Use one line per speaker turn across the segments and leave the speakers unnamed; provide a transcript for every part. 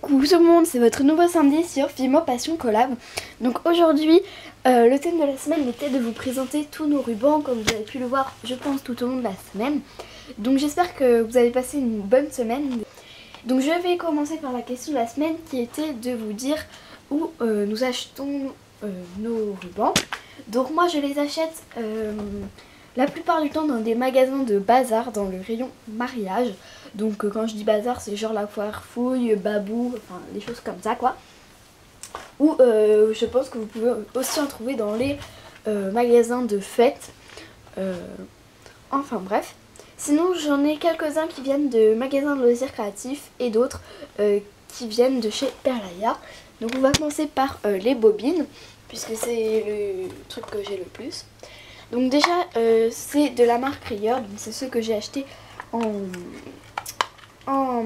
Coucou tout le monde, c'est votre nouveau samedi sur Fimo Passion Collab. Donc aujourd'hui, le thème de la semaine était de vous présenter tous nos rubans, comme vous avez pu le voir, je pense, tout au long de la semaine. Donc j'espère que vous avez passé une bonne semaine. Donc je vais commencer par la question de la semaine qui était de vous dire où nous achetons nos rubans. Donc moi je les achète la plupart du temps dans des magasins de bazar, dans le rayon mariage. Donc quand je dis bazar, c'est genre la foire fouille, babou, enfin des choses comme ça quoi. Ou je pense que vous pouvez aussi en trouver dans les magasins de fêtes. Enfin bref. Sinon j'en ai quelques-uns qui viennent de magasins de loisirs créatifs et d'autres qui viennent de chez Perlaya. Donc on va commencer par les bobines, puisque c'est le truc que j'ai le plus. Donc déjà c'est de la marque Rayer, donc c'est ceux que j'ai acheté en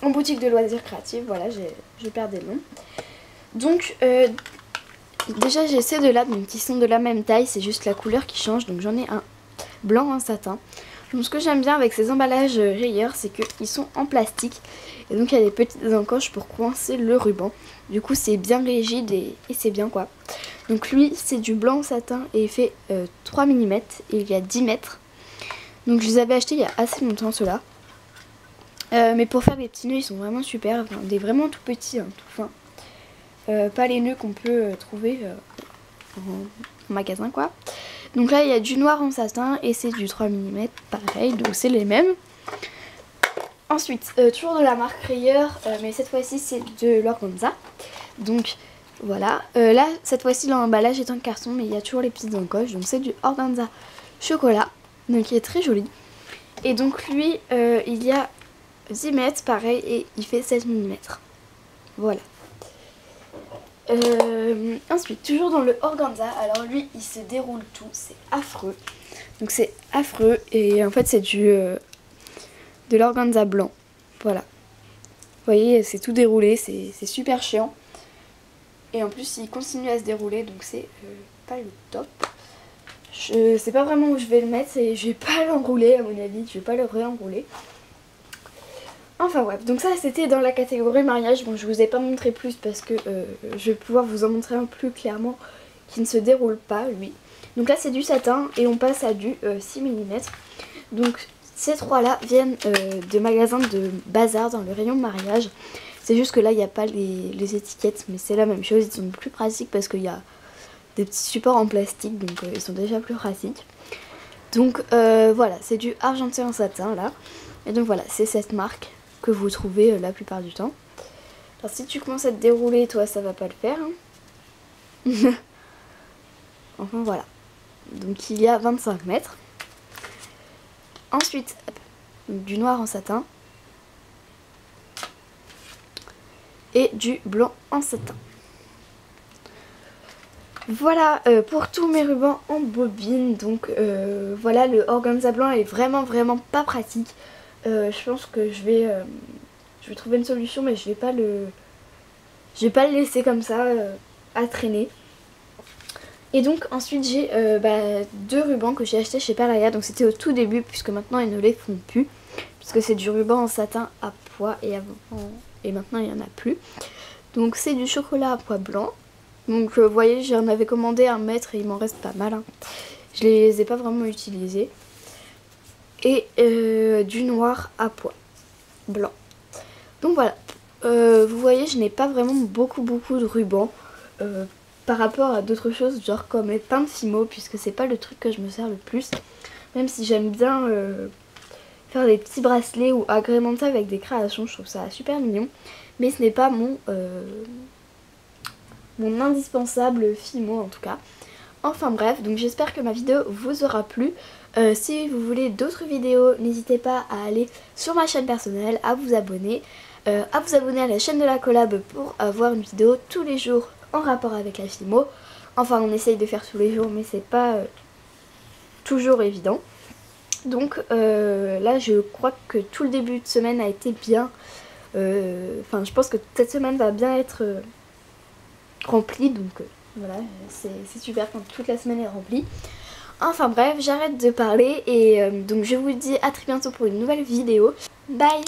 boutique de loisirs créatifs. Voilà, je perds des noms. Donc déjà j'ai ces deux là, donc qui sont de la même taille, c'est juste la couleur qui change. Donc j'en ai un blanc en satin. Donc ce que j'aime bien avec ces emballages Rayer, c'est qu'ils sont en plastique. Et donc il y a des petites encoches pour coincer le ruban. Du coup c'est bien rigide et c'est bien quoi. Donc lui c'est du blanc en satin et il fait 3 mm et il y a 10 mètres. Donc je les avais achetés il y a assez longtemps ceux-là. Mais pour faire des petits nœuds ils sont vraiment super. Enfin, des vraiment tout petits, hein, tout fins. Pas les nœuds qu'on peut trouver en magasin quoi. Donc là il y a du noir en satin et c'est du 3 mm pareil, donc c'est les mêmes. Ensuite toujours de la marque Rayer, mais cette fois-ci c'est de l'organza. Donc voilà, là cette fois-ci l'emballage est en carton mais il y a toujours les petites encoches. Donc c'est du organza chocolat, donc il est très joli. Et donc lui il y a 10 mètres pareil et il fait 16 mm. Voilà. Ensuite toujours dans le organza, alors lui il se déroule tout, c'est affreux. Donc c'est affreux et en fait c'est de l'organza blanc. Voilà. Vous voyez c'est tout déroulé, c'est super chiant. Et en plus il continue à se dérouler donc c'est pas le top. Je sais pas vraiment où je vais le mettre et je vais pas l'enrouler à mon avis, je vais pas le réenrouler. Enfin bref, donc ça c'était dans la catégorie mariage. Bon je vous ai pas montré plus parce que je vais pouvoir vous en montrer un plus clairement qui ne se déroule pas lui. Donc là c'est du satin et on passe à du 6 mm. Donc ces trois là viennent de magasins de bazar dans le rayon mariage. C'est juste que là il n'y a pas les étiquettes mais c'est la même chose, ils sont plus pratiques parce qu'il y a des petits supports en plastique donc ils sont déjà plus pratiques. Donc voilà, c'est du argenté en satin là. Et donc voilà, c'est cette marque que vous trouvez la plupart du temps. Alors si tu commences à te dérouler, toi ça va pas le faire. Hein. Enfin voilà. Donc il y a 25 mètres. Ensuite, du noir en satin. Et du blanc en satin. Voilà pour tous mes rubans en bobine. Donc voilà, le organza blanc est vraiment pas pratique. Je pense que je vais trouver une solution mais je vais pas le laisser comme ça à traîner. Et donc ensuite j'ai deux rubans que j'ai achetés chez Perlaya. Donc c'était au tout début puisque maintenant ils ne les font plus. Puisque c'est du ruban en satin à pois et maintenant il n'y en a plus. Donc c'est du chocolat à pois blanc. Donc vous voyez j'en avais commandé 1 mètre et il m'en reste pas mal. Hein. Je les ai pas vraiment utilisés. Et du noir à pois blanc. Donc voilà, vous voyez je n'ai pas vraiment beaucoup de rubans par rapport à d'autres choses genre comme les pins de Fimo, puisque c'est pas le truc que je me sers le plus. Même si j'aime bien faire des petits bracelets ou agrémenter avec des créations, je trouve ça super mignon. Mais ce n'est pas mon indispensable Fimo en tout cas. Enfin bref, donc j'espère que ma vidéo vous aura plu. Si vous voulez d'autres vidéos, n'hésitez pas à aller sur ma chaîne personnelle, à vous abonner à la chaîne de la collab pour avoir une vidéo tous les jours en rapport avec la Fimo. Enfin on essaye de faire tous les jours mais c'est pas toujours évident. Donc là je crois que tout le début de semaine a été bien. Enfin je pense que cette semaine va bien être remplie donc voilà, c'est super quand toute la semaine est remplie. Enfin bref, j'arrête de parler et donc je vous dis à très bientôt pour une nouvelle vidéo. Bye!